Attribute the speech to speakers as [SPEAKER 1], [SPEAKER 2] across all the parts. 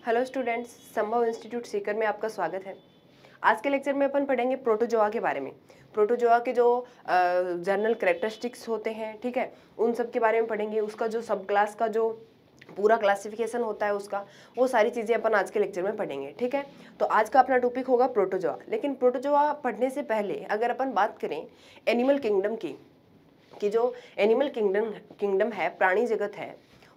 [SPEAKER 1] Hello students, संभव institute Sikar में आपका स्वागत है। आज के लेक्चर में अपन पढ़ेंगे प्रोटोजोआ के बारे में। प्रोटोजोआ के जो जनरल कैरेक्टरिस्टिक्स होते हैं, ठीक है, उन सब के बारे में पढ़ेंगे। उसका जो सब क्लास का जो पूरा क्लासिफिकेशन होता है उसका, वो सारी चीज़ें अपन आज के लेक्चर में पढ़ेंगे, ठीक है। तो आज का अपना टॉपिक होगा प्रोटोजोआ। लेकिन प्रोटोजोआ पढ़ने से पहले अगर अपन बात करें एनिमल किंगडम की, कि जो एनिमल किंगडम है, प्राणी जगत है,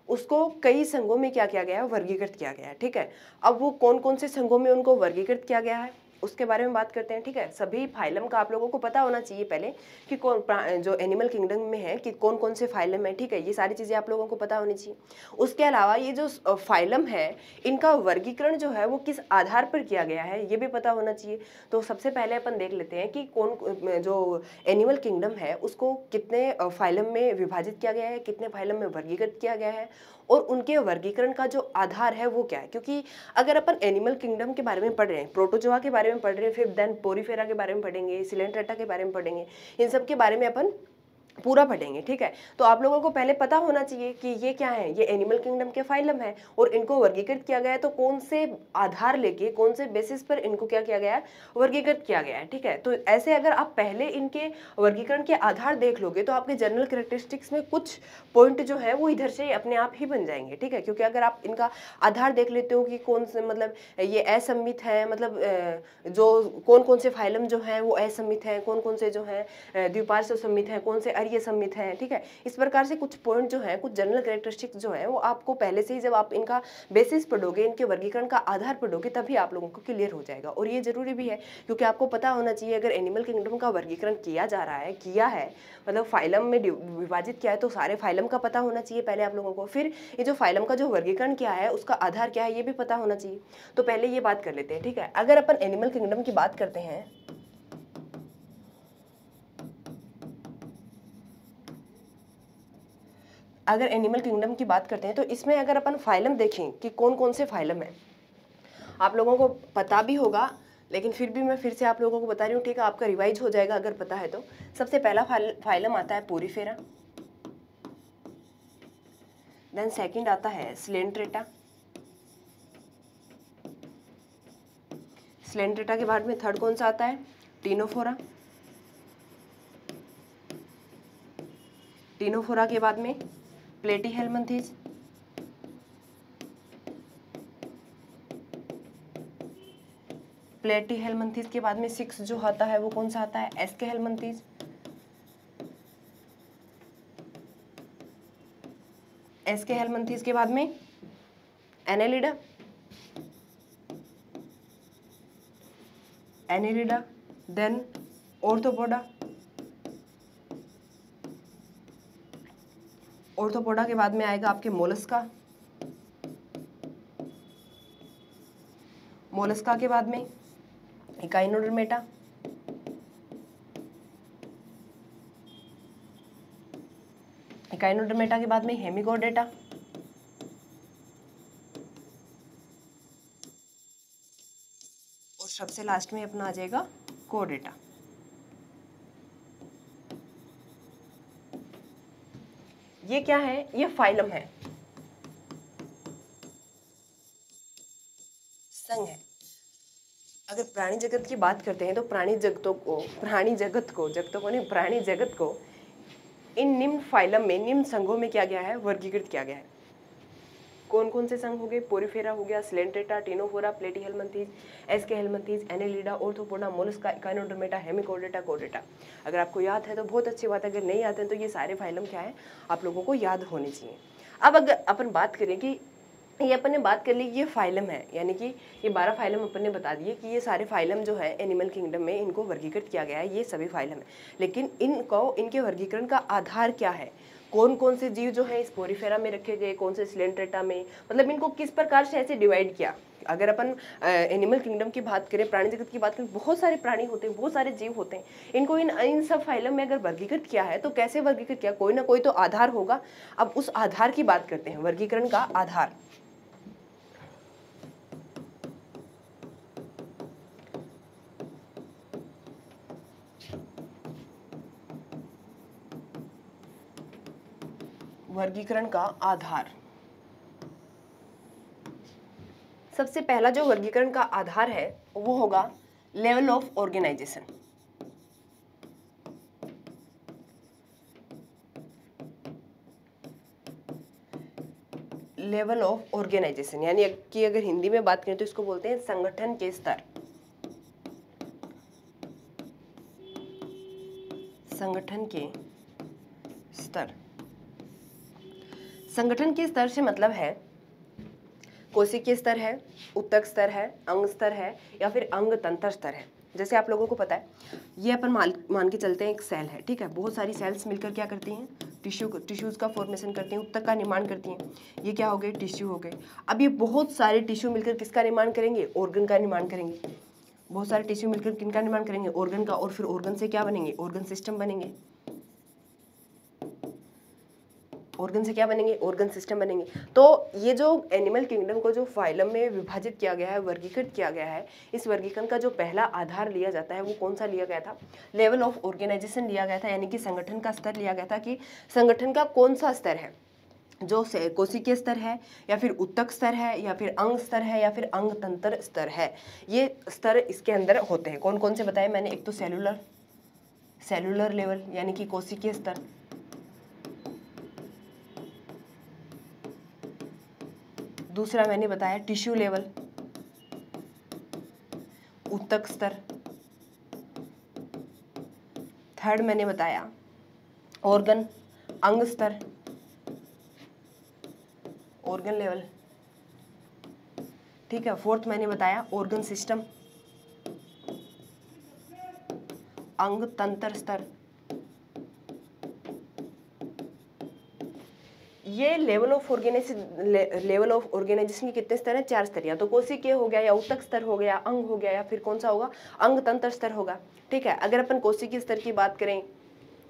[SPEAKER 1] उसको कई संघों में क्या किया गया है, वर्गीकृत किया गया है, ठीक है। अब वो कौन कौन से संघों में उनको वर्गीकृत किया गया है उसके बारे में बात करते हैं, ठीक है। सभी फाइलम का आप लोगों को पता होना चाहिए पहले कि कौन जो एनिमल किंगडम में है कि कौन कौन से फाइलम है, ठीक है। ये सारी चीज़ें आप लोगों को पता होनी चाहिए। उसके अलावा ये जो फाइलम है, इनका वर्गीकरण जो है वो किस आधार पर किया गया है ये भी पता होना चाहिए। तो सबसे पहले अपन देख लेते हैं कि कौन जो एनिमल किंगडम है उसको कितने फाइलम में विभाजित किया गया है, कितने फाइलम में वर्गीकृत किया गया है और उनके वर्गीकरण का जो आधार है वो क्या है। क्योंकि अगर अपन एनिमल किंगडम के बारे में पढ़ रहे हैं, प्रोटोजोआ के बारे में पढ़ रहे हैं, फिर देन पोरीफेरा के बारे में पढ़ेंगे, सिलेंट्रेटा के बारे में पढ़ेंगे, इन सब के बारे में अपन पूरा पढ़ेंगे, ठीक है। तो आप लोगों को पहले पता होना चाहिए कि ये क्या है, ये एनिमल किंगडम के फाइलम है और इनको वर्गीकृत किया गया है। तो कौन से आधार लेके, कौन से बेसिस पर इनको क्या किया गया है, वर्गीकृत किया गया है, ठीक है। तो ऐसे अगर आप पहले इनके वर्गीकरण के आधार देख लोगे तो आपके जनरल कैरेक्टरिस्टिक्स में कुछ पॉइंट जो है वो इधर से अपने आप ही बन जाएंगे, ठीक है। क्योंकि अगर आप इनका आधार देख लेते हो कि कौन से, मतलब ये असम्मित है, मतलब जो कौन कौन से फाइलम जो है वो असम्मित है, कौन कौन से जो है द्विपार्श्व सम्मित है, कौन से अर्य सम्मित है, ठीक है। इस प्रकार से कुछ पॉइंट जो है, कुछ जनरल कैरेक्टरिस्टिक्स जो है वो आपको पहले से ही, जब आप इनका बेसिस पढ़ोगे, इनके वर्गीकरण का आधार पढ़ोगे, तभी आप लोगों को क्लियर हो जाएगा। और ये जरूरी भी है क्योंकि आपको पता होना चाहिए अगर एनिमल किंगडम का वर्गीकरण किया जा रहा है, किया है, मतलब फाइलम में विभाजित किया है, तो सारे फाइलम का पता होना चाहिए पहले आप लोगों को। फिर ये जो फाइलम का जो वर्गीकरण किया है उसका आधार क्या है ये भी पता होना चाहिए। तो पहले ये बात कर लेते हैं, ठीक है। अगर अपन एनिमल किंगडम की बात करते हैं, अगर एनिमल किंगडम की बात करते हैं तो इसमें अगर अपन फाइलम देखें कि कौन कौन से फाइलम है, आप लोगों को पता भी होगा, लेकिन फिर भी मैं फिर से आप लोगों को बता रही हूँ, ठीक है। आपका रिवाइज हो जाएगा अगर पता है तो। सबसे पहला फाइलम आता है पोरीफेरा, देन सेकंड आता है सिलेंट्रेटा, सिलेंट्रेटा के बाद में थर्ड कौन सा आता है, टीनोफोरा, टीनोफोरा के बाद में प्लेटीहेल्मिन्थेस, प्लेटीहेल्मिन्थेस के बाद में सिक्स जो आता है वो कौन सा आता है, एस्केहेल्मिन्थेस, एस्केहेल्मिन्थेस के बाद में annelida, annelida, then arthropoda, arthropoda के बाद में आएगा आपके मोलस्का, मोलस्का के बाद में इकाइनोडर्मेटा, इकाइनोडर्मेटा के बाद में हेमिगोडेटा, और सबसे लास्ट में अपना आ जाएगा कोडेटा। ये क्या है, ये फाइलम है, संघ है। अगर प्राणी जगत की बात करते हैं तो प्राणी जगतों को नहीं, प्राणी जगत को इन निम्न फाइलम में, निम्न संघों में क्या गया है, वर्गीकृत किया गया है। कौन कौन से संघ हो गए, पोरीफेरा हो गया, Coelenterata, Ctenophora, Platyhelminthes, Aschelminthes, Annelida, Arthropoda, Mollusca, Echinodermata, Hemichordata, कोडेटा। अगर आपको याद है तो बहुत अच्छी बात है, अगर नहीं याद है तो ये सारे फाइलम क्या है आप लोगों को याद होने चाहिए। अब अगर अपन बात करें कि ये अपन ने बात कर ली ये फाइलम है, यानी कि ये 12 फाइलम अपन ने बता दिए कि ये सारे फाइलम जो है एनिमल किंगडम में इनको वर्गीकृत किया गया है, ये सभी फाइलम है। लेकिन इनको, इनके वर्गीकरण का आधार क्या है, कौन कौन से जीव जो है इस पोरीफेरा में रखे गए, कौन से सिलेंट्रेटा में, मतलब इनको किस प्रकार से ऐसे डिवाइड किया। अगर अपन एनिमल किंगडम की बात करें, प्राणी जगत की बात करें, बहुत सारे प्राणी होते हैं, बहुत सारे जीव होते हैं, इनको इन सब फाइलम में अगर वर्गीकृत किया है तो कैसे वर्गीकृत किया, कोई ना कोई तो आधार होगा। अब उस आधार की बात करते हैं, वर्गीकरण का आधार। वर्गीकरण का आधार सबसे पहला जो वर्गीकरण का आधार है वो होगा level of organisation. Level of organisation यानी कि अगर हिंदी में बात करें तो इसको बोलते हैं संगठन के स्तर। संगठन के स्तर। संगठन के स्तर से मतलब है कोशिकीय स्तर है, ऊतक स्तर है, अंग स्तर है या फिर अंग तंत्र स्तर है। जैसे आप लोगों को पता है ये अपन मान के चलते हैं एक सेल है, ठीक है। बहुत सारी सेल्स मिलकर क्या करती हैं, टिश्यूज का फॉर्मेशन करती हैं, ऊतक का निर्माण करती हैं। ये क्या हो गए, टिश्यू हो गए। अब ये बहुत सारे टिश्यू मिलकर किसका निर्माण करेंगे, ऑर्गन का निर्माण करेंगे। बहुत सारे टिश्यू मिलकर किनका निर्माण करेंगे, ऑर्गन का। और फिर ऑर्गन से क्या बनेंगे, ऑर्गन सिस्टम बनेंगे। ऑर्गन से क्या बनेंगे, ऑर्गन सिस्टम बनेंगे। तो ये जो एनिमल किंगडम को जो फाइलम में विभाजित किया गया है, वर्गीकृत किया गया है, इस वर्गीकरण का जो पहला आधार लिया जाता है वो कौन सा लिया गया था, लेवल ऑफ ऑर्गेनाइजेशन लिया गया था। यानी कि संगठन का स्तर लिया गया था कि संगठन का कौन सा स्तर है, जो कोशिकीय स्तर है या फिर ऊतक स्तर है या फिर अंग स्तर है या फिर अंग तंत्र स्तर है। ये स्तर इसके अंदर होते हैं। कौन कौन से बताए मैंने, एक तो सेलुलर लेवल यानी कि कोशिकीय स्तर, दूसरा मैंने बताया टिश्यू लेवल, ऊतक स्तर, थर्ड मैंने बताया ऑर्गन, अंग स्तर, ऑर्गन लेवल, ठीक है। फोर्थ मैंने बताया ऑर्गन सिस्टम, अंग तंत्र स्तर। ये लेवल ऑफ ऑर्गेनाइजेशन के कितने स्तर हैं, 4 स्तर। या तो कोशिकीय हो गया या ऊतक स्तर हो गया, अंग हो गया या फिर कौन सा होगा, अंग तंत्र स्तर होगा, ठीक है। अगर अपन कोशिकीय स्तर की बात करें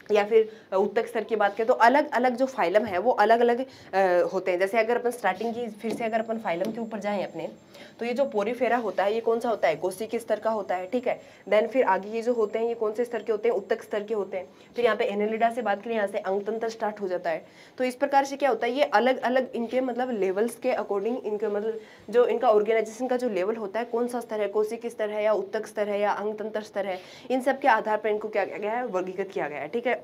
[SPEAKER 1] या फिर ऊतक स्तर की बात करें तो अलग अलग जो फाइलम है वो अलग अलग होते हैं। जैसे अगर अपन स्टार्टिंग की फिर से अगर अपन फाइलम के ऊपर जाएं अपने, तो ये जो पोरीफेरा होता है ये कौन सा होता है, कोशिकीय स्तर का होता है, ठीक है। देन फिर आगे ये जो होते हैं ये कौन से स्तर के होते हैं, ऊतक स्तर के होते हैं। फिर यहाँ पे एनेलिडा से बात करें, यहाँ से अंग तंत्र स्टार्ट हो जाता है। तो इस प्रकार से क्या होता है, ये अलग अलग इनके मतलब लेवल्स के अकॉर्डिंग इनके मतलब जो इनका ऑर्गेनाइजेशन का जो लेवल होता है, कौन सा स्तर है, कोशिकीय स्तर है या ऊतक स्तर है या अंग तंत्र स्तर है, इन सब के आधार पर इनको क्या किया गया है, वर्गीकृत किया गया है, ठीक है।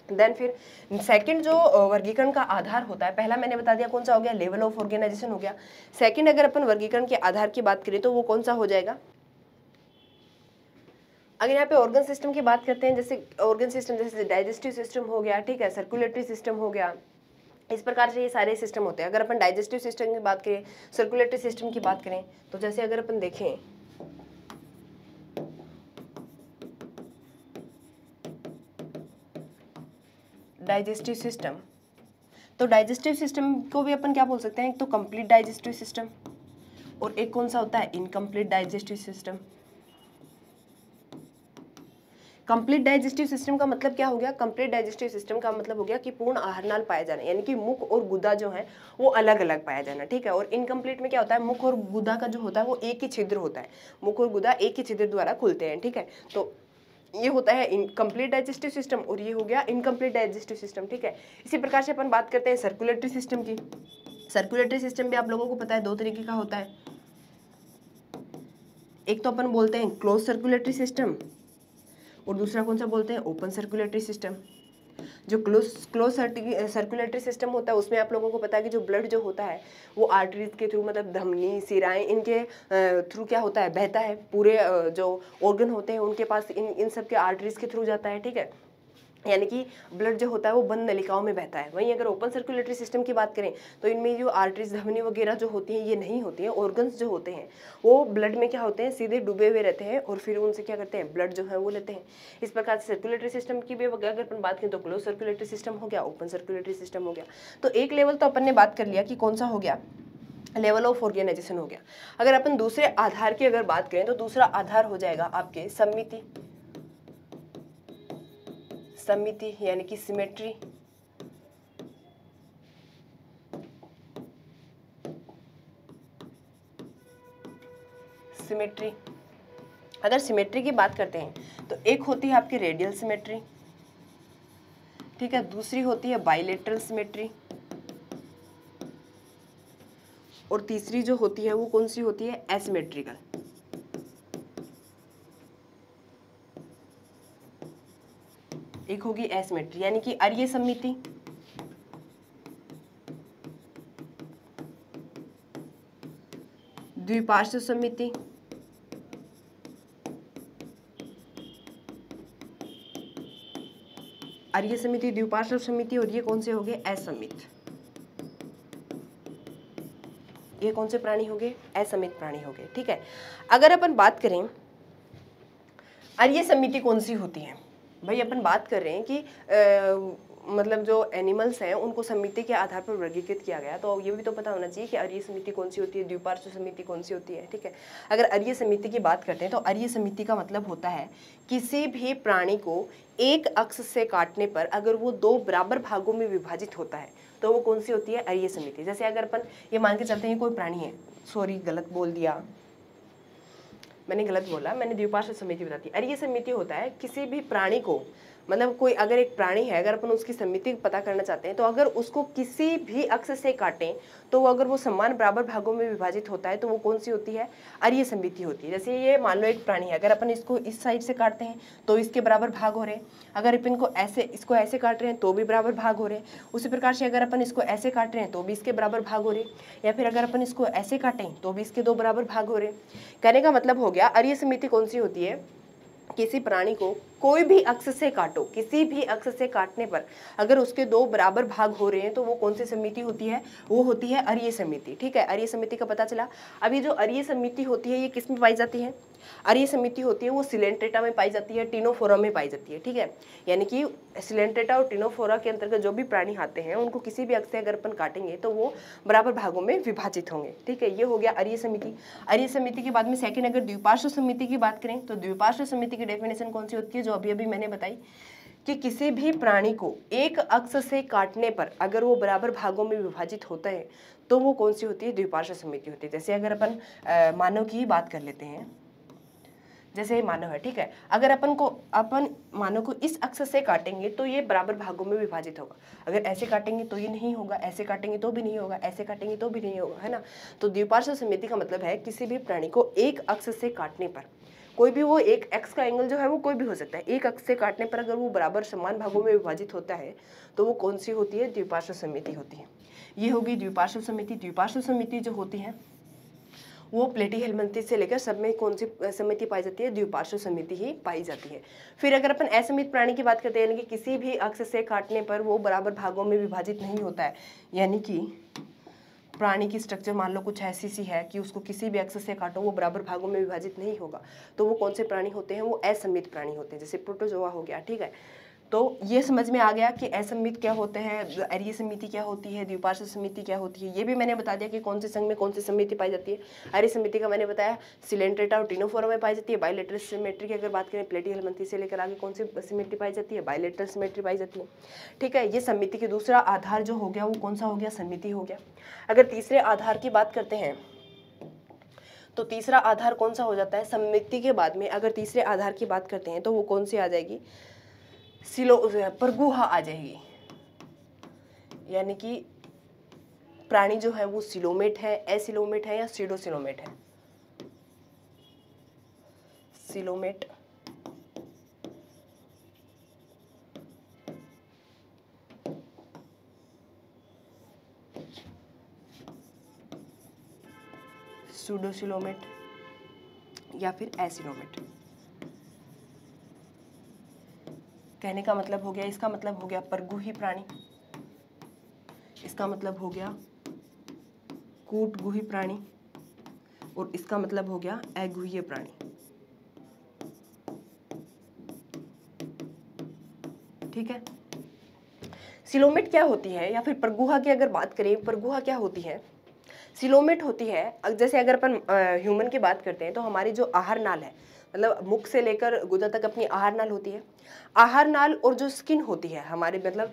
[SPEAKER 1] देन फिर सेकंड जो वर्गीकरण का आधार होता है, पहला मैंने बता दिया कौन सा हो गया, लेवल ऑफ ऑर्गेनाइजेशन हो गया। सेकंड अगर अपन वर्गीकरण के आधार की बात करें तो वो कौन सा हो जाएगा। अगर यहाँ पे ऑर्गन सिस्टम की बात करते हैं, जैसे ऑर्गन सिस्टम जैसे डाइजेस्टिव सिस्टम हो गया, ठीक है, सर्कुलेटरी सिस्टम हो गया, इस प्रकार से ये सारे सिस्टम होते हैं। अगर अपन डाइजेस्टिव सिस्टम की बात करें, सर्कुलेटरी सिस्टम की बात करें, तो जैसे अगर अपन देखें डाइजेस्टिव सिस्टम, तो डाइजेस्टिव सिस्टम को भी अपन क्या बोल सकते हैं, एक तो कंप्लीट डाइजेस्टिव सिस्टम और एक कौन सा होता है, incomplete digestive system. Complete digestive system का मतलब क्या हो गया, कंप्लीट डाइजेस्टिव सिस्टम का मतलब हो गया कि पूर्ण आहार नाल पाया जाना, यानी कि मुख और गुदा जो है वो अलग अलग पाया जाना, ठीक है। और इनकम्प्लीट में क्या होता है, मुख और गुदा का जो होता है वो एक ही छिद्र होता है, मुख और गुदा एक ही छिद्र द्वारा खुलते हैं, ठीक है। तो ये होता है इनकम्प्लीट डाइजेस्टिव सिस्टम और ये हो गया इनकम्प्लीट डाइजेस्टिव सिस्टम, ठीक है। इसी प्रकार से अपन बात करते हैं सर्कुलेटरी सिस्टम की। सर्कुलेटरी सिस्टम भी आप लोगों को पता है 2 तरीके का होता है। एक तो अपन बोलते हैं क्लोज सर्कुलेटरी सिस्टम और दूसरा कौन सा बोलते हैं, ओपन सर्कुलेटरी सिस्टम। जो क्लोज सर्कुलेटरी सिस्टम होता है उसमें आप लोगों को पता है कि जो ब्लड जो होता है वो आर्टरीज के थ्रू, मतलब धमनी, सिराएं, इनके थ्रू क्या होता है, बहता है। पूरे जो ऑर्गन होते हैं उनके पास इन सब के आर्टरीज के थ्रू जाता है, ठीक है। यानी कि ब्लड जो होता है वो बंद नलिकाओं में बहता है। वहीं अगर ओपन सर्कुलेटरी सिस्टम की बात करें तो इनमें जो आर्टरीज, धमनी वगैरह जो होती हैं ये नहीं होती हैं। ऑर्गन्स जो होते हैं वो ब्लड में क्या होते हैं, सीधे डूबे हुए रहते हैं और फिर उनसे क्या करते हैं, ब्लड जो है वो लेते हैं। इस प्रकार से सर्कुलेटरी सिस्टम की भी अगर अपन बात करें तो क्लोज सर्कुलेटरी सिस्टम हो गया, ओपन सर्कुलेटरी सिस्टम हो गया। तो एक लेवल तो अपन ने बात कर लिया कि कौन सा हो गया, लेवल ऑफ ऑर्गेनाइजेशन हो गया। अगर अपन दूसरे आधार की अगर बात करें तो दूसरा आधार हो जाएगा आपके समिति, यानी कि सिमेट्री। सिमेट्री, अगर सिमेट्री की बात करते हैं तो एक होती है आपकी रेडियल सिमेट्री, ठीक है, दूसरी होती है बाइलेटरल सिमेट्री और तीसरी जो होती है वो कौन सी होती है, एसिमेट्रिकल। एक होगी एसिमेट्री यानी कि अरीय सममिति, द्विपार्श्व सममिति, अरीय समिति, द्विपार्श्व समिति, और ये कौन से हो गए, असमित। ये कौन से प्राणी हो गए, असमित प्राणी हो गए। ठीक है, अगर अपन बात करें अरीय समिति कौन सी होती है, भाई अपन बात कर रहे हैं कि मतलब जो एनिमल्स हैं उनको समिति के आधार पर वर्गीकृत किया गया, तो ये भी तो पता होना चाहिए कि अरीय समिति कौन सी होती है, द्विपार्श्व समिति कौन सी होती है। ठीक है, अगर अरीय समिति की बात करते हैं तो अरीय समिति का मतलब होता है किसी भी प्राणी को एक अक्ष से काटने पर अगर वो दो बराबर भागों में विभाजित होता है तो वो कौन सी होती है, अरीय समिति। जैसे अगर अपन ये मान के चलते हैं कोई प्राणी है, सॉरी गलत बोल दिया, मैंने गलत बोला, मैंने द्विपार्श्व समिति बता दी। अरीय समिति होता है किसी भी प्राणी को, मतलब कोई अगर एक प्राणी है, अगर अपन उसकी समिति पता करना चाहते हैं तो अगर उसको किसी भी अक्ष से काटें तो वो अगर वो समान बराबर भागों में विभाजित होता है तो वो कौन सी होती है, अरीय समिति होती है। जैसे ये मान लो एक प्राणी है, अगर अपन इसको इस साइड से काटते हैं तो इसके बराबर भाग हो रहे हैं, अगर अपन को ऐसे इसको ऐसे काट रहे हैं तो भी बराबर भाग हो रहे हैं, उसी प्रकार से अगर अपन इसको ऐसे काट रहे हैं तो भी इसके बराबर भाग हो रहे हैं, या फिर अगर अपन इसको ऐसे काटें तो भी इसके दो बराबर भाग हो रहे हैं। कहने का मतलब हो गया अरीय समिति कौन सी होती है, किसी प्राणी को कोई भी अक्ष से काटो, किसी भी अक्ष से काटने पर अगर उसके दो बराबर भाग हो रहे हैं तो वो कौन सी समिति होती है, वो होती है अरीय समिति। ठीक है, अरीय समिति का पता चला। अभी जो अरीय समिति होती है ये किस में पाई जाती है, अरीय समिति होती है वो सिलेंट्रेटा में पाई जाती है, टिनोफोरा में पाई जाती है। ठीक है, यानी कि सिलेंट्रेटा और टिनोफोरा के अंतर्गत जो भी प्राणी आते हैं उनको किसी भी अक्ष से अगर अपन काटेंगे तो वो बराबर भागों में विभाजित होंगे। ठीक है, ये हो गया अरीय समिति। अरीय समिति के बाद में सेकंड अगर द्विपार्श्व समिति की बात करें तो द्विपार्श्व समिति की डेफिनेशन कौन सी होती है, जो अभी अभी मैंने बताई कि किसी भी प्राणी को एक अक्ष से काटने पर अगर वो बराबर भागों में विभाजित होता है तो वो कौन सी होती है, द्विपार्श्व समिति होती है। जैसे अगर अपन मानव की ही बात कर लेते हैं, जैसे ये मानव है, ठीक है, अगर अपन मानव को इस अक्ष से काटेंगे तो ये बराबर भागों में विभाजित होगा, अगर ऐसे काटेंगे तो ये नहीं होगा, ऐसे काटेंगे तो भी नहीं होगा, ऐसे काटेंगे तो भी नहीं होगा, है ना। तो द्विपार्श्व समिति का मतलब है किसी भी प्राणी को एक अक्ष से काटने पर, कोई भी वो एक एक्स का एंगल जो है वो कोई भी हो सकता है, एक अक्ष से काटने पर अगर वो बराबर समान भागों में विभाजित होता है तो वो कौन सी होती है, द्विपार्श्व समिति होती है। ये होगी द्विपार्श्व समिति। द्विपार्श्व समिति जो होती है वो प्लेटीहेल्मिंथेस से लेकर सब में कौन सी समिति पाई जाती है, द्विपार्श्व समिति ही पाई जाती है। फिर अगर अपन असमित प्राणी की बात करते हैं, यानी कि किसी भी अक्ष से काटने पर वो बराबर भागों में विभाजित नहीं होता है, यानी कि प्राणी की स्ट्रक्चर मान लो कुछ ऐसी सी है कि उसको किसी भी अक्ष से काटो वो बराबर भागों में विभाजित नहीं होगा, तो वो कौन से प्राणी होते हैं, वो असमित प्राणी होते हैं, जैसे प्रोटोजोआ हो गया। ठीक है, तो ये समझ में आ गया कि असमित क्या होते हैं, अरीय समिति क्या होती है, द्विपार्श्व समिति क्या होती है। ये भी मैंने बता दिया कि कौन से संघ में कौन सी समिति पाई जाती है। अरीय समिति का मैंने बताया सिलेंट्रेटा और टिनोफोरा में पाई जाती है। बाइलेटरल सिमेट्री की अगर बात करें प्लेटीहेल्मिंथेस से लेकर आगे कौन सी सिमेट्री पाई जाती है, बाइलेटरल सिमेट्री पाई जाती है। ठीक है, ये समिति के दूसरा आधार जो हो गया वो कौन सा हो गया, समिति हो गया। अगर तीसरे आधार की बात करते हैं तो तीसरा आधार कौन सा हो जाता है, समिति के बाद में अगर तीसरे आधार की बात करते हैं तो वो कौन सी आ जाएगी, परगुहा आ जाएगी। यानी कि प्राणी जो है वो सिलोमेट है, एसिलोमेट है या सीडोसिलोमेट है, सिलोमेट सूडोसिलोमेट या फिर एसिलोमेट। कहने का मतलब हो गया, इसका मतलब हो गया परगुही प्राणी, इसका मतलब हो गया कूटगुही प्राणी, और इसका मतलब हो गया अगुहीय प्राणी। ठीक है, सिलोमेट क्या होती है या फिर परगुहा की अगर बात करें, परगुहा क्या होती है, सिलोमेट होती है। जैसे अगर अपन ह्यूमन की बात करते हैं तो हमारी जो आहार नाल है, मतलब मुख से लेकर गुदा तक अपनी आहार नाल होती है। आहार नाल और जो स्किन होती है हमारे, मतलब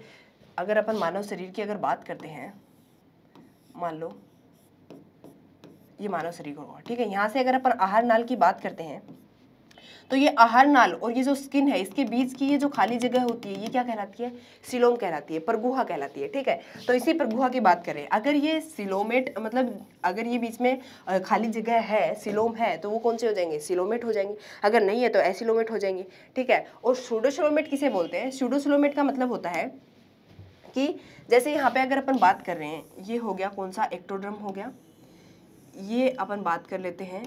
[SPEAKER 1] अगर अपन मानव शरीर की अगर बात करते हैं, मान लो ये मानव शरीर होगा, ठीक है, यहाँ से अगर अपन आहार नाल की बात करते हैं तो ये आहार नाल और ये जो स्किन है इसके बीच की ये जो खाली जगह होती है ये क्या कहलाती है, सीलोम कहलाती है, परगुहा कहलाती है। ठीक है, तो इसी परगुहा की बात करें, अगर ये सीलोमेट मतलब अगर ये बीच में खाली जगह है, सीलोम है, तो वो कौन से हो जाएंगे, सीलोमेट हो जाएंगे, अगर नहीं है तो एसिलोमेट हो जाएंगे। ठीक है, और सूडोसिलोमेट किसे बोलते हैं, सूडोसिलोमेट का मतलब होता है कि जैसे यहाँ पे अगर अपन बात कर रहे हैं, ये हो गया कौन सा, एक्टोड्रम हो गया, ये अपन बात कर लेते हैं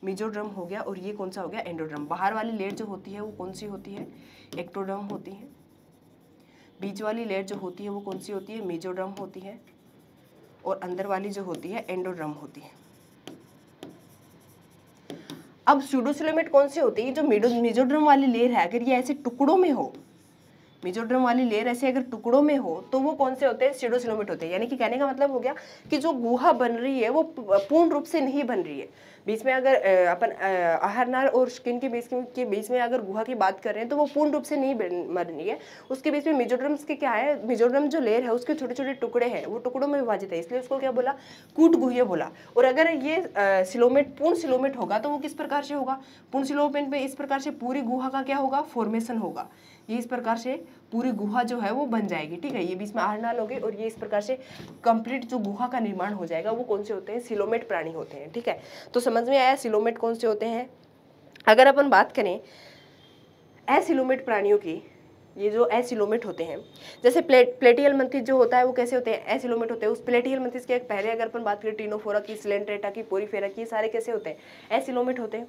[SPEAKER 1] मेसोड्रम हो गया, और ये कौन सा हो गया, एंडोड्रम। बाहर वाली लेयर जो होती है वो कौन सी होती है, एक्टोड्रम होती है। बीच वाली लेयर जो होती है वो कौन सी होती है, मेसोड्रम होती है, और अंदर वाली जो होती है एंडोड्रम होती है। अब सूडोसिलोमेट कौन सी होती है, जो मेसोड्रम वाली लेयर है, अगर ये ऐसे टुकड़ों में हो, मेसोड्रम वाली लेयर ऐसे अगर टुकड़ों में हो तो वो कौन से होते हैं, सूडोसिलोमेट होते हैं। यानी कि कहने का मतलब हो गया कि जो गुहा बन रही है वो पूर्ण रूप से नहीं बन रही है। बीच में अगर अपन आहार नाल और स्किन के बीच में अगर गुहा की बात कर रहे हैं तो वो पूर्ण रूप से नहीं बन रही है। उसके बीच में मेसोड्रम्स के क्या है, मेसोड्रम जो लेयर है उसके छोटे छोटे टुकड़े हैं, वो टुकड़ों में विभाजित है, इसलिए उसको क्या बोला, कूट गुह्य बोला। और अगर ये सिलोमेट पूर्ण सिलोमेट होगा तो वो किस प्रकार से होगा, पूर्ण सिलोमेट में इस प्रकार से पूरी गुहा का क्या होगा, फॉर्मेशन होगा। ये इस प्रकार से पूरी गुहा जो है वो बन जाएगी। ठीक है, ये बीच में आहार नाल हो गई और ये इस प्रकार से कंप्लीट जो गुहा का निर्माण हो जाएगा वो कौन से होते हैं, सिलोमेट प्राणी होते हैं। ठीक है, तो समझ में आया सिलोमेट कौन से होते हैं। अगर अपन बात करें एसिलोमेट प्राणियों की, ये जो एसिलोमेट होते हैं, जैसे प्लेटियल मंथिस जो होता है वो कैसे होते हैं, एसिलोमेट होते हैं। उस प्लेटियल मंथिस के पहले अगर अपन बात करें टिनोफोरा की, सिलेंट्रेटा की, पोरीफेरा की, सारे कैसे होते हैं, एसिलोमेट होते हैं।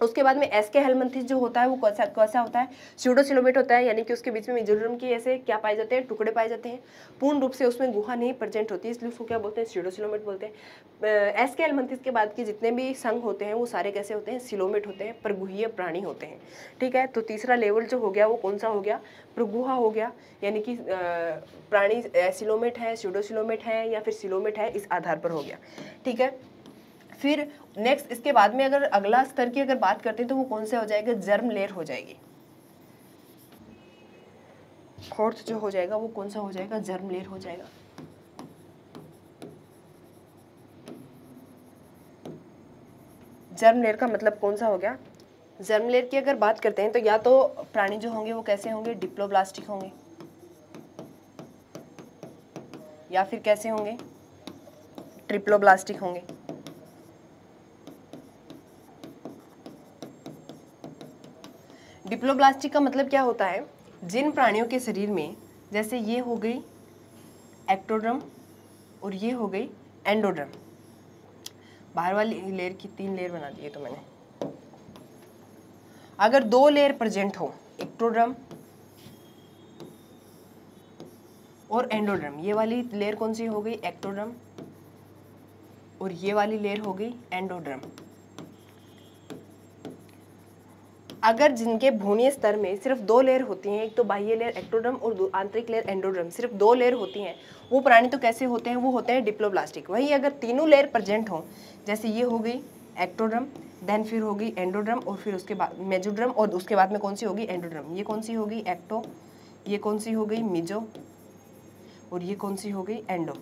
[SPEAKER 1] उसके बाद में एस्के हेलमिंथिस जो होता है वो कैसा होता है, सूडोसिलोमेट होता है। यानी कि उसके बीच में मेसोड्रम की ऐसे क्या पाए जाते हैं, टुकड़े पाए जाते हैं, पूर्ण रूप से उसमें गुहा नहीं प्रेजेंट होती है, इसलिए उसको क्या बोलते हैं, सूडोसिलोमेट बोलते हैं। एस्के हेलमिंथिस के बाद के जितने भी संघ होते हैं वो सारे कैसे होते हैं, सिलोमेट होते हैं, परगुहीय प्राणी होते हैं। ठीक है, तो तीसरा लेवल जो हो गया वो कौन सा हो गया, परगुहा हो गया। यानी कि प्राणी एसिलोमेट है, सूडोसिलोमेट है या फिर सिलोमेट है, इस आधार पर हो गया। ठीक है, फिर नेक्स्ट इसके बाद में अगर अगला स्तर की अगर बात करते हैं तो वो कौन से हो जाएगा, जर्म लेयर हो जाएगी। फोर्थ जो हो जाएगा वो कौन सा हो जाएगा, जर्म लेयर हो जाएगा। जर्म लेयर का मतलब कौन सा हो गया, जर्म लेयर की अगर बात करते हैं तो या तो प्राणी जो होंगे वो कैसे होंगे, डिप्लोब्लास्टिक होंगे, या फिर कैसे होंगे, ट्रिप्लोब्लास्टिक होंगे। डिप्लोब्लास्टिक का मतलब क्या होता है, जिन प्राणियों के शरीर में, जैसे ये हो गई एक्टोड्रम और ये हो गई एंडोड्रम, बाहर वाली लेयर की 3 लेयर बना दी है तो मैंने, अगर 2 लेयर प्रेजेंट हो, एक्टोड्रम और एंडोड्रम, ये वाली लेयर कौन सी हो गई, एक्टोड्रम, और ये वाली लेयर हो गई एंडोड्रम। अगर जिनके भ्रूणीय स्तर में सिर्फ 2 लेयर होती हैं, एक तो बाह्य लेयर एक्टोड्रम और आंतरिक लेयर एंडोड्रम, सिर्फ 2 लेयर होती हैं, वो प्राणी तो कैसे होते हैं, वो होते हैं डिप्लोब्लास्टिक। वहीं अगर तीनों लेयर प्रेजेंट हो, जैसे ये हो गई एक्टोड्रम, देन फिर होगी एंडोड्रम, और फिर उसके बाद मेसोड्रम, और उसके बाद में कौन सी होगी, एंडोड्रम। ये कौन सी होगी, एक्टो, ये कौन सी हो गई, मेसो, और ये कौन सी हो गई, एंडो,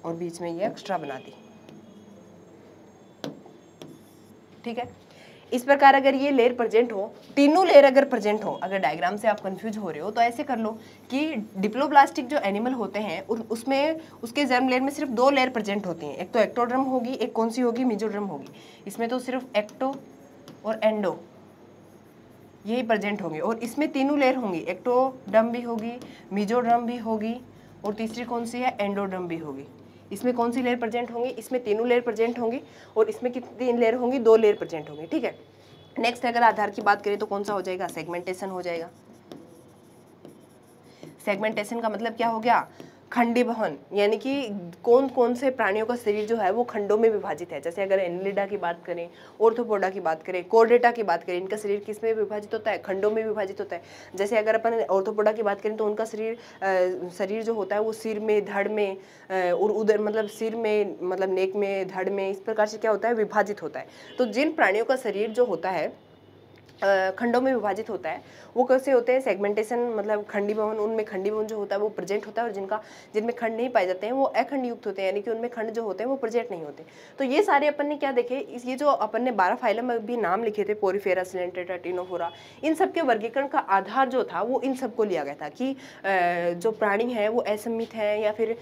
[SPEAKER 1] और बीच में ये एक्स्ट्रा बना दी। ठीक है, इस प्रकार अगर ये लेयर प्रेजेंट हो, तीनों लेयर अगर प्रेजेंट हो, अगर डायग्राम से आप कंफ्यूज हो रहे हो तो ऐसे कर लो कि डिप्लोब्लास्टिक जो एनिमल होते हैं उसमें उसके जर्म लेयर में सिर्फ 2 लेयर प्रेजेंट होती हैं, एक तो एक्टोड्रम होगी, एक कौन सी होगी, मेसोड्रम होगी। इसमें तो सिर्फ एक्टो और एंडो यही प्रेजेंट होंगे, और इसमें तीनों लेयर होंगी, एक्टोड्रम भी होगी, मेसोड्रम भी होगी, और तीसरी कौन सी है, एंडोड्रम भी होगी। इसमें कौन सी लेयर प्रेजेंट होंगी, इसमें तीनों लेयर प्रेजेंट होंगी, और इसमें कितनी लेयर होंगी, 2 लेयर प्रेजेंट होंगी। ठीक है, नेक्स्ट अगर आधार की बात करें तो कौन सा हो जाएगा, सेगमेंटेशन हो जाएगा। सेगमेंटेशन का मतलब क्या हो गया, खंडीभवन, यानी कि कौन कौन से प्राणियों का शरीर जो है वो खंडों में विभाजित है। जैसे अगर एनिलिडा की बात करें, ऑर्थोपोडा की बात करें, कॉर्डेटा की बात करें, इनका शरीर किस में विभाजित होता है, खंडों में विभाजित होता है। जैसे अगर अपन ऑर्थोपोडा की बात करें तो उनका शरीर जो होता है वो सिर में, धड़ में और उधर मतलब सिर में, मतलब नेक में, धड़ में, इस प्रकार से क्या होता है, विभाजित होता है। तो जिन प्राणियों का शरीर जो होता है खंडों में विभाजित होता है वो कैसे होते हैं, सेगमेंटेशन मतलब खंडीभवन, उनमें खंडीभवन जो होता है वो प्रेजेंट होता है, और जिनमें खंड नहीं पाए जाते हैं वो अखंड युक्त होते हैं, यानी कि उनमें खंड जो होते हैं वो प्रेजेंट नहीं होते। तो ये सारे अपन ने क्या देखे, ये जो अपन ने 12 फाइलम अभी नाम लिखे थे, पोरीफेरा, सिलेंट्रेटा, टिनोफोरा, इन सब के वर्गीकरण का आधार जो था वो इन सबको लिया गया था कि जो प्राणी है वो असममित है या फिर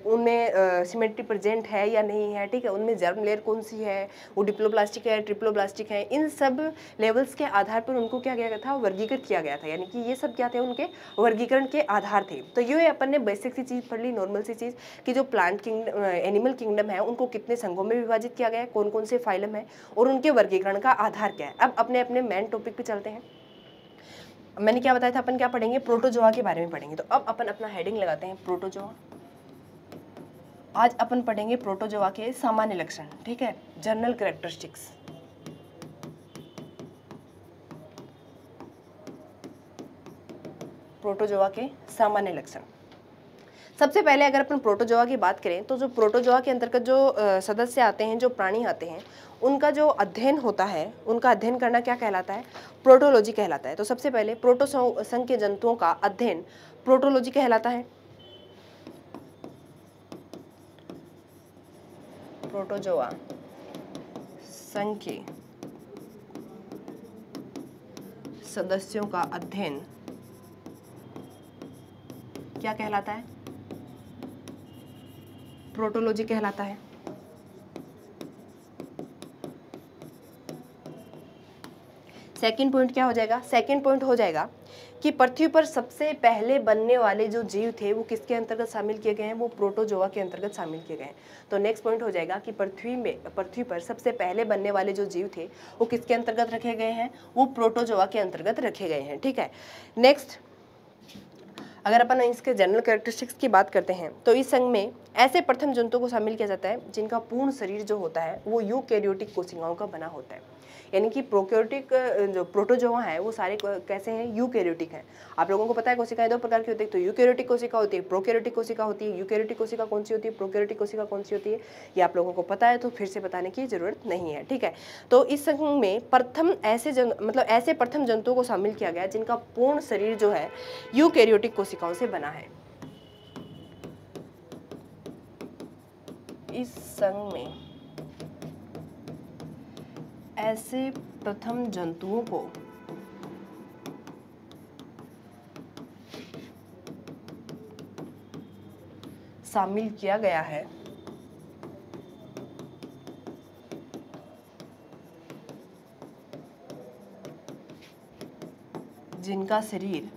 [SPEAKER 1] उनमें सिमेट्री प्रेजेंट है या नहीं है, ठीक है, उनमें जर्म लेयर कौन सी है, वो डिप्लोब्लास्टिक है, ट्रिप्लोब्लास्टिक है, इन सब लेवल्स के आधार पर उनको क्या किया गया था, वर्गीकृत किया गया था, यानी कि ये सब क्या थे, उनके वर्गीकरण के आधार थे। तो ये अपन ने बेसिक सी चीज पढ़ ली, नॉर्मल सी चीज कि जो प्लांट किंगडम, एनिमल किंगडम है, उनको कितने संघों में विभाजित किया गया है, कौन कौन से फाइलम है और उनके वर्गीकरण का आधार क्या है। अब अपने अपने मेन टॉपिक पे चलते हैं। मैंने क्या बताया था, अपन क्या पढ़ेंगे, प्रोटोजोआ के बारे में पढ़ेंगे। तो अब अपन अपना हेडिंग लगाते हैं, प्रोटोजोआ। आज अपन पढ़ेंगे प्रोटोजोआ के सामान्य लक्षण, ठीक है, जनरल कैरेक्टरिस्टिक्स। प्रोटोजोआ के सामान्य लक्षण। सबसे पहले अगर अपन प्रोटोजोआ की बात करें तो जो प्रोटोजोआ के अंतर्गत जो सदस्य आते हैं, जो प्राणी आते हैं, उनका जो अध्ययन होता है, उनका अध्ययन करना क्या कहलाता है, प्रोटोलॉजी कहलाता है। तो सबसे पहले प्रोटो संघ के जंतुओं का अध्ययन प्रोटोलॉजी कहलाता है। प्रोटोजोआ संघ के सदस्यों का अध्ययन क्या कहलाता है, प्रोटोलॉजी कहलाता है। सेकंड पॉइंट क्या हो जाएगा, सेकंड पॉइंट हो जाएगा कि पृथ्वी पर सबसे पहले बनने वाले जो जीव थे वो किसके अंतर्गत शामिल किए गए हैं, वो प्रोटोजोआ के अंतर्गत शामिल किए गए हैं। तो नेक्स्ट पॉइंट हो जाएगा कि पृथ्वी पर सबसे पहले बनने वाले जो जीव थे वो किसके अंतर्गत रखे गए हैं, वो प्रोटोजोआ के अंतर्गत रखे गए हैं, ठीक है। नेक्स्ट अगर अपन इसके जनरल कैरेक्टरिस्टिक्स की बात करते हैं तो इस संघ में ऐसे प्रथम जंतुओं को शामिल किया जाता है जिनका पूर्ण शरीर जो होता है वो यूकैरियोटिक कोशिकाओं का बना होता है, यानी कि प्रोकैरियोटिक जो प्रोटोजोआ है वो सारे कैसे हैं, यूकैरियोटिक हैं। आप लोगों को पता है कोशिकाएं दो प्रकार की होती है, तो यूकैरियोटिक कोशिका होती है, प्रोकैरियोटिक कोशिका होती है। यूकैरियोटिक कोशिका कौन सी होती है, प्रोकैरियोटिक कोशिका कौन सी होती है, ये आप लोगों को पता है तो फिर से बताने की जरूरत नहीं है, ठीक है। तो इस संघ में प्रथम ऐसे प्रथम जंतुओं को शामिल किया गया जिनका पूर्ण शरीर जो है यूकैरियोटिक कोशिकाओं से बना है। इस संघ में ऐसे प्रथम जंतुओं को शामिल किया गया है जिनका शरीर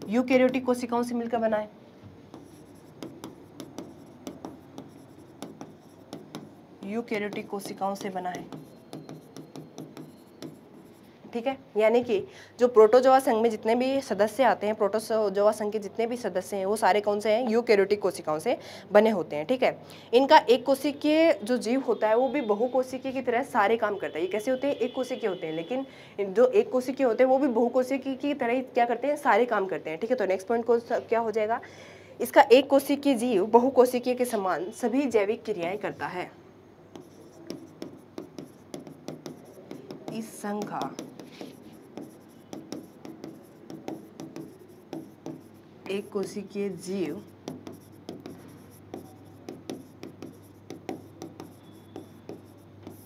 [SPEAKER 1] यूकैरियोटिक कोशिकाओं से मिलकर बना है। यूकैरियोटिक कोशिकाओं से बना है, ठीक है। यानी कि जो प्रोटोजोआ संघ में जितने भी सदस्य आते हैं, प्रोटोजोआ संघ के जितने भी सदस्य हैं वो सारे कौन से हैं, यूकैरियोटिक कोशिकाओं से बने होते हैं, ठीक है। इनका एक कोशिकीय जो जीव होता है वो भी बहुकोशिकीय की तरह सारे काम करता है। ये कैसे होते हैं, एक कोशिकीय होते हैं, लेकिन जो एक कोशिकीय होते हैं वो भी बहुकोशिकीय की तरह ही क्या करते हैं, सारे काम करते हैं, ठीक है। तो नेक्स्ट पॉइंट को क्या हो जाएगा, इसका एक कोशिकीय जीव बहुकोशिकीय के समान सभी जैविक क्रियाएं करता है। इस संघ का एक कोशिकीय जीव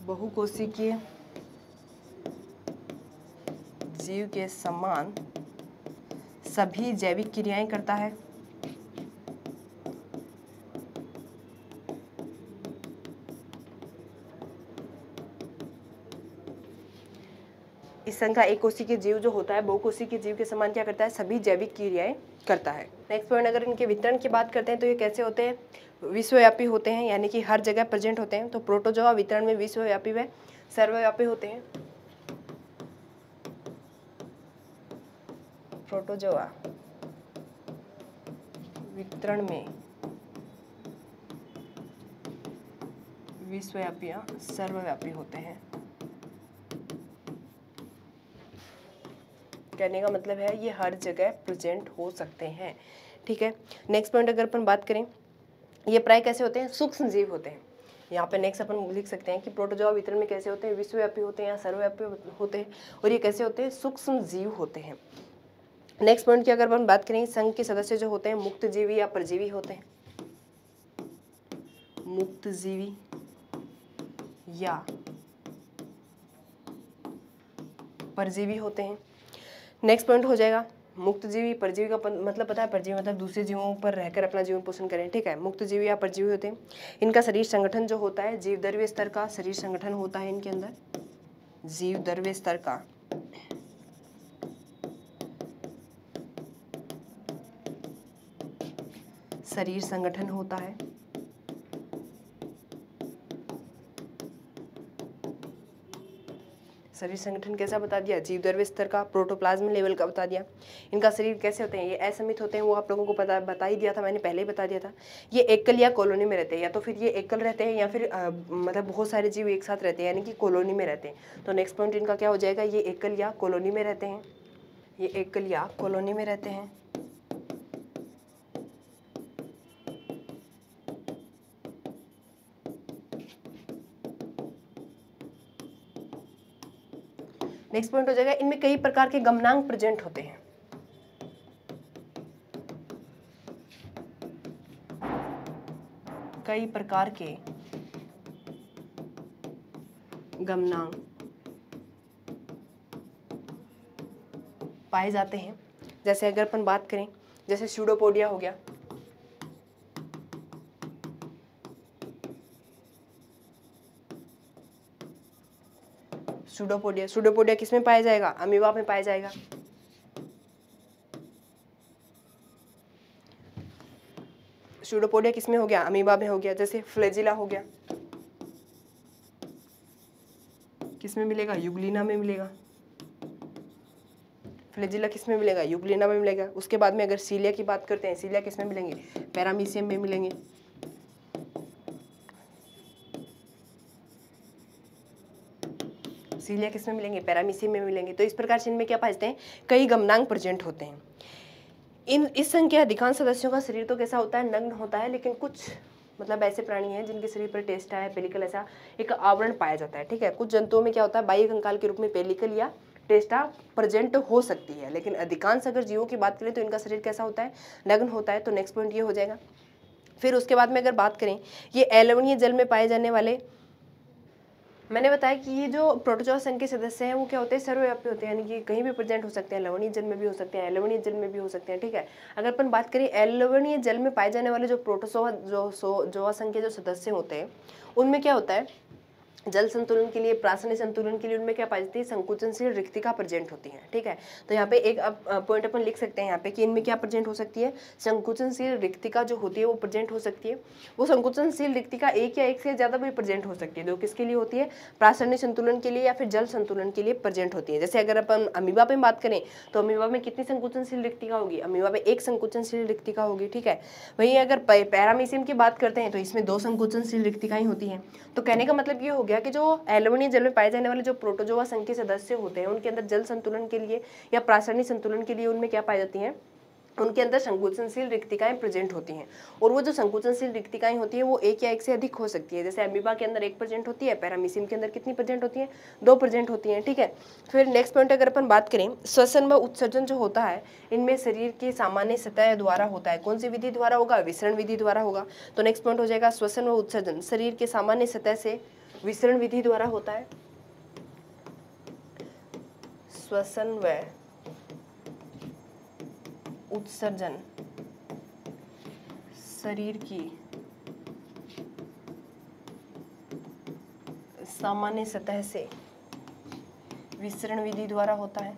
[SPEAKER 1] बहुकोशिकीय जीव के समान सभी जैविक क्रियाएं करता है। इस संघ का एक कोशिकीय जीव जो होता है बहुकोशिकीय जीव के समान क्या करता है, सभी जैविक क्रियाएं करता है। नेक्स्ट पॉइंट अगर इनके वितरण की बात करते हैं तो ये कैसे होते हैं, विश्वव्यापी होते हैं, यानी कि हर जगह प्रेजेंट होते हैं। तो प्रोटोजोआ वितरण में विश्वव्यापी व सर्वव्यापी होते हैं। प्रोटोजोआ वितरण में विश्वव्यापी या सर्वव्यापी होते हैं। कहने का मतलब है ये हर जगह प्रेजेंट हो सकते हैं, ठीक है। नेक्स्ट पॉइंट अगर अपन बात करें, ये प्राय कैसे होते हैं, सूक्ष्म जीव होते हैं। यहाँ पे नेक्स्ट अपन लिख सकते हैं कि प्रोटोजोआ वितरण में कैसे होते हैं, विश्वव्यापी होते हैं या सर्वव्यापी होते हैं, और ये कैसे होते हैं, सूक्ष्म जीव होते हैं। नेक्स्ट पॉइंट की अगर अपन बात करें, संघ के सदस्य जो होते हैं मुक्त जीवी या परजीवी होते हैं, मुक्त जीवी या परजीवी होते हैं। नेक्स्ट पॉइंट हो जाएगा मुक्त जीवी परजीवी का मतलब पता है, परजीवी मतलब दूसरे जीवों पर रहकर अपना जीवन पोषण करें, ठीक है। मुक्त जीवी या परजीवी होते हैं, इनका शरीर संगठन जो होता है जीव द्रव्य स्तर का शरीर संगठन होता है, इनके अंदर जीव द्रव्य स्तर का शरीर संगठन होता है। शरीर संगठन कैसा बता दिया, जीव द्रव्य स्तर का, प्रोटोप्लाज्म लेवल का बता दिया। इनका शरीर कैसे होते हैं, ये असमित होते हैं, वो आप लोगों को बता ही दिया था, मैंने पहले ही बता दिया था। ये एकल या कॉलोनी में रहते हैं, या तो फिर ये एकल रहते हैं या फिर मतलब बहुत सारे जीव एक साथ रहते हैं, यानी कि कॉलोनी में रहते हैं। तो नेक्स्ट पॉइंट इनका क्या हो जाएगा, ये एकल या कॉलोनी में रहते हैं, ये एकल या कॉलोनी में रहते हैं। नेक्स्ट पॉइंट हो जाएगा, इनमें कई प्रकार के गमनांक प्रेजेंट होते हैं। कई प्रकार के गमनांक पाए जाते हैं। जैसे अगर अपन बात करें, जैसे स्यूडोपोडिया हो गया, स्यूडोपोडिया किसमें पाया जाएगा, अमीबा में पाया जाएगा। स्यूडोपोडिया किसमें हो गया, अमीबा में हो गया। जैसे फ्लैजिला हो गया, किसमें मिलेगा, यूग्लिना में मिलेगा। फ्लैजिला किसमें मिलेगा, यूग्लिना में मिलेगा। उसके बाद में अगर सीलिया की बात करते हैं, सीलिया किसमें मिलेंगे, पैरामीशियम में मिलेंगे। सीलिया किसमें मिलेंगे, पैरामीशियम में मिलेंगे। तो इस प्रकार से इनमें क्या पाते हैं, कई गमनांक प्रेजेंट होते हैं। इस संघ के अधिकांश सदस्यों का शरीर तो कैसा होता है, नग्न होता है, लेकिन कुछ मतलब ऐसे प्राणी हैं जिनके शरीर पर टेस्टा है, पेलिकल ऐसा एक आवरण पाया जाता है, ठीक है। कुछ जंतुओं में क्या होता है, बाह्य कंकाल के रूप में पेलिकल या टेस्टा प्रेजेंट हो सकती है, लेकिन अधिकांश अगर जीवों की बात करें तो इनका शरीर कैसा होता है, नग्न होता है। तो नेक्स्ट पॉइंट ये हो जाएगा। फिर उसके बाद में अगर बात करें, ये अलवणीय जल में पाए जाने वाले, मैंने बताया कि ये जो प्रोटोजोआ संघ के सदस्य हैं वो क्या होते हैं, सर्वव्यापी होते हैं, यानी कि कहीं भी प्रेजेंट हो सकते हैं। लवणीय जल में भी हो सकते हैं, अलवणीय जल में भी हो सकते हैं, ठीक है। अगर अपन बात करें अलवणीय जल में पाए जाने वाले जो प्रोटोजोआ संघ के जो सदस्य होते हैं, उनमें क्या होता है, जल संतुलन के लिए, प्रासनी संतुलन के लिए उनमें क्या पाई जाती है, संकुचनशील रिक्तिका प्रेजेंट होती है, ठीक है। तो यहाँ पे एक पॉइंट अपन लिख सकते हैं यहाँ पे कि इनमें क्या प्रेजेंट हो सकती है, संकुचनशील रिक्तिका जो होती है वो प्रेजेंट हो सकती है। वो संकुचनशील रिक्तिका एक या एक से ज्यादा भी प्रेजेंट हो सकती है। जो किसके लिए होती है, प्रासनी संतुलन के लिए या फिर जल संतुलन के लिए प्रेजेंट होती है। जैसे अगर अपन अमीबा पे बात करें तो अमीबा में कितनी संकुचनशील रिक्तिका होगी, अमीबा में एक संकुचनशील रिक्तिका होगी, ठीक है। वहीं अगर पैरामीशियम की बात करते हैं तो इसमें 2 संकुचनशील रिक्तिकाएं होती हैं। तो कहने का मतलब ये हो गया कि जो अम्लवणीय जल में पाए जाने वाले जो प्रोटोजोआ संघ के सदस्य होते हैं उनके अंदर जल संतुलन के लिए या प्रासनी संतुलन के लिए उनमें क्या पाई जाती हैं, उनके अंदर संकुचनशील रिक्तिकाएं प्रेजेंट होती हैं। और वो जो संकुचनशील रिक्तिकाएं होती है वो एक या एक से अधिक हो सकती है। जैसे अमीबा के अंदर 1 प्रेजेंट होती है, पैरामीशियम के अंदर कितनी प्रेजेंट होती है, 2 प्रेजेंट होती हैं, ठीक है। फिर नेक्स्ट पॉइंट अगर अपन बात करें, श्वसन व उत्सर्जन जो होता है इनमें शरीर की सामान्य सतह द्वारा होता है। कौन सी विधि द्वारा होगा, विसरण विधि द्वारा होगा। तो नेक्स्ट पॉइंट हो जाएगा, श्वसन व उत्सर्जन शरीर के सामान्य सतह से विसरण विधि द्वारा होता है। श्वसन व उत्सर्जन शरीर की सामान्य सतह से विसरण विधि द्वारा होता है।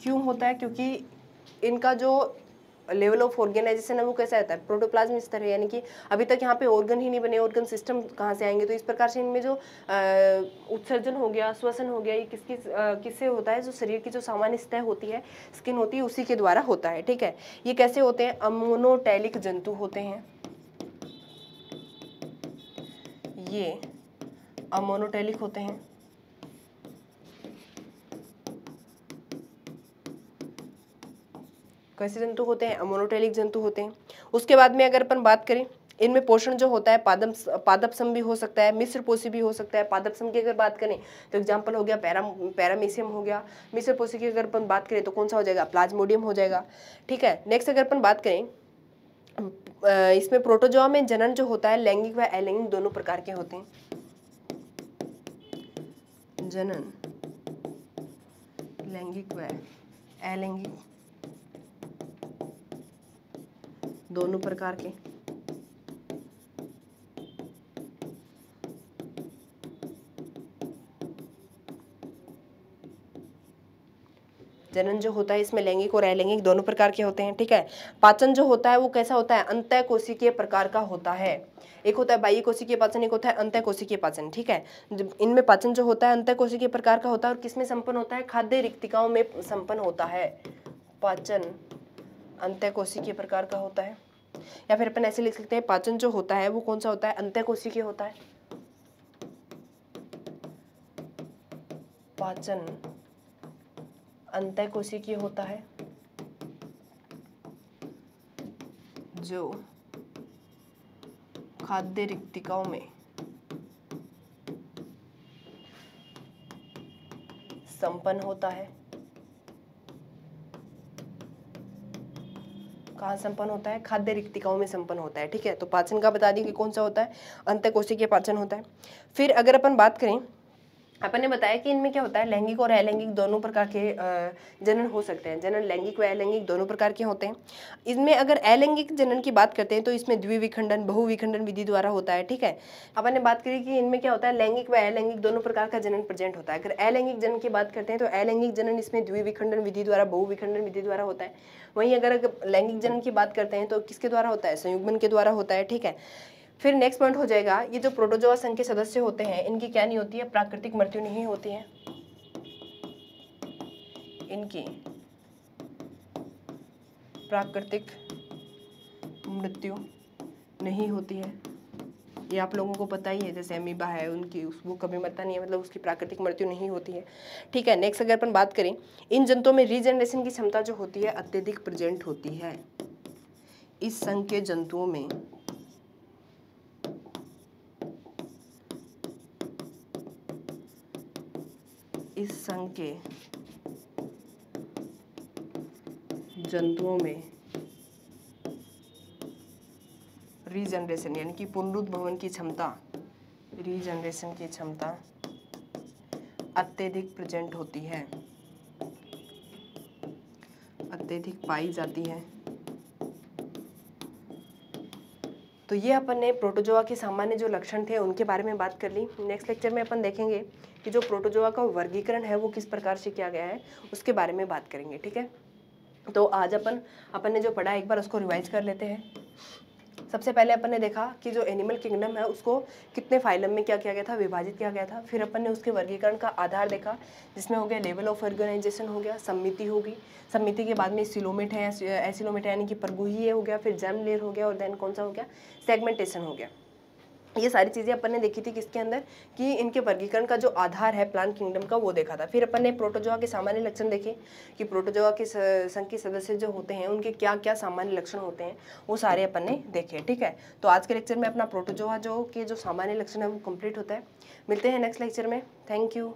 [SPEAKER 1] क्यों होता है, क्योंकि इनका जो लेवल ऑफ ऑर्गेनाइजेशन है वो कैसा रहता है, प्रोटोप्लाज्म स्तर है, यानी कि अभी तक यहाँ पे ऑर्गन ही नहीं बने, ऑर्गन सिस्टम कहाँ से आएंगे। तो इस प्रकार से इनमें जो उत्सर्जन हो गया, श्वसन हो गया, ये किससे होता है, जो शरीर की जो सामान्य सतह होती है, स्किन होती है, उसी के द्वारा होता है, ठीक है। ये कैसे होते हैं, अमोनोटैलिक जंतु होते हैं, ये अमोनोटैलिक होते हैं। कैसे जंतु होते हैं, अमोनोटेलिक जंतु होते हैं। उसके बाद में अगर अपन बात करें, इनमें पोषण जो होता है पादपसम भी हो सकता है, मिश्रपोषी भी हो सकता है। पादपसम की अगर बात करें तो एग्जाम्पल हो गया पैरामीशियम हो गया। मिश्रपोषी की अगर अपन बात करें तो कौन सा हो जाएगा, प्लाज्मोडियम हो जाएगा, ठीक है। नेक्स्ट अगर अपन बात करें, इसमें प्रोटोजोआ में जनन जो होता है लैंगिक व अलैंगिक दोनों प्रकार के होते हैं। जनन लैंगिक व अलैंगिक दोनों प्रकार के। जनन जो होता है इसमें लैंगिक और अलैंगिक दोनों प्रकार के होते हैं, ठीक है। पाचन जो होता है वो कैसा होता है, अंतःकोशिकीय प्रकार का होता है। एक होता है बाह्य कोशिकीय पाचन, एक होता है अंतःकोशिकीय पाचन, ठीक है। इनमें पाचन जो होता है अंतःकोशिकीय प्रकार का होता है और किसमें संपन्न होता है, खाद्य रिक्तिकाओं में संपन्न होता है। पाचन अंतःकोशिकीय प्रकार का होता है, या फिर अपन ऐसे लिख सकते हैं पाचन जो होता है वो कौन सा होता है, अंतःकोशिकीय होता है। पाचन अंतःकोशिकीय होता है जो खाद्य रिक्तिकाओं में संपन्न होता है। कहाँ संपन्न होता है, खाद्य रिक्तिकाओं में संपन्न होता है, ठीक है। तो पाचन का बता दिए कि कौन सा होता है, अंतःकोशिकीय पाचन होता है। फिर अगर अपन बात करें, अपन ने बताया कि इनमें क्या होता है, लैंगिक और अलैंगिक दोनों प्रकार के जनन हो सकते हैं। जनन लैंगिक व अलैंगिक दोनों प्रकार के होते हैं। इसमें अगर अलैंगिक जनन की बात करते हैं तो इसमें द्विविखंडन बहुविखंडन विधि द्वारा होता है, ठीक है। अपन ने बात करी कि इनमें क्या होता है, लैंगिक व अलैंगिक दोनों प्रकार का जनन प्रेजेंट होता है। अगर अलैंगिक जनन की बात करते हैं तो अलैंगिक जनन इसमें द्विविखंडन विधि द्वारा बहुविखंडन विधि द्वारा होता है। वहीं अगर लैंगिक जनन की बात करते हैं तो किसके द्वारा होता है, संयुग्मन के द्वारा होता है, ठीक है। फिर नेक्स्ट पॉइंट हो जाएगा, ये जो प्रोटोजोआ संघ के सदस्य होते हैं इनकी क्या नहीं होती है, प्राकृतिक मृत्यु नहीं होती है। इनकी प्राकृतिक मृत्यु नहीं होती है। ये आप लोगों को पता ही है, जैसे अमीबा है उनकी वो कभी मरता नहीं है, मतलब उसकी प्राकृतिक मृत्यु नहीं होती है, ठीक है। नेक्स्ट अगर अपन बात करें, इन जंतुओं में रीजनरेशन की क्षमता जो होती है अत्यधिक प्रेजेंट होती है। इस संघ के जंतुओं में इस संघ के जंतुओं में रीजनरेशन यानी कि पुनरुद्भवन की क्षमता, रीजनरेशन की क्षमता अत्यधिक प्रेजेंट होती है, अत्यधिक पाई जाती है। तो ये अपन ने प्रोटोजोआ के सामान्य जो लक्षण थे उनके बारे में बात कर ली। नेक्स्ट लेक्चर में अपन देखेंगे कि जो प्रोटोजोआ का वर्गीकरण है वो किस प्रकार से किया गया है, उसके बारे में बात करेंगे, ठीक है। तो आज अपन ने जो पढ़ा एक बार उसको रिवाइज कर लेते हैं। सबसे पहले अपन ने देखा कि जो एनिमल किंगडम है उसको कितने फाइलम में क्या किया गया था, विभाजित किया गया था। फिर अपन ने उसके वर्गीकरण का आधार देखा, जिसमें हो गया लेवल ऑफ ऑर्गेनाइजेशन हो गया, समिति होगी, समिति के बाद में सिलोमेट है, एसिलोमेट यानी कि परगुही हो गया, फिर जर्म लेयर हो गया और देन कौन सा हो गया, सेगमेंटेशन हो गया। ये सारी चीज़ें अपन ने देखी थी किसके अंदर, कि इनके वर्गीकरण का जो आधार है प्लांट किंगडम का वो देखा था। फिर अपन ने प्रोटोजोआ के सामान्य लक्षण देखे कि प्रोटोजोआ के संघ के सदस्य जो होते हैं उनके क्या क्या सामान्य लक्षण होते हैं, वो सारे अपन ने देखे, ठीक है। तो आज के लेक्चर में अपना प्रोटोजोआ जो सामान्य लक्षण है वो कंप्लीट होता है। मिलते हैं नेक्स्ट लेक्चर में। Thank you.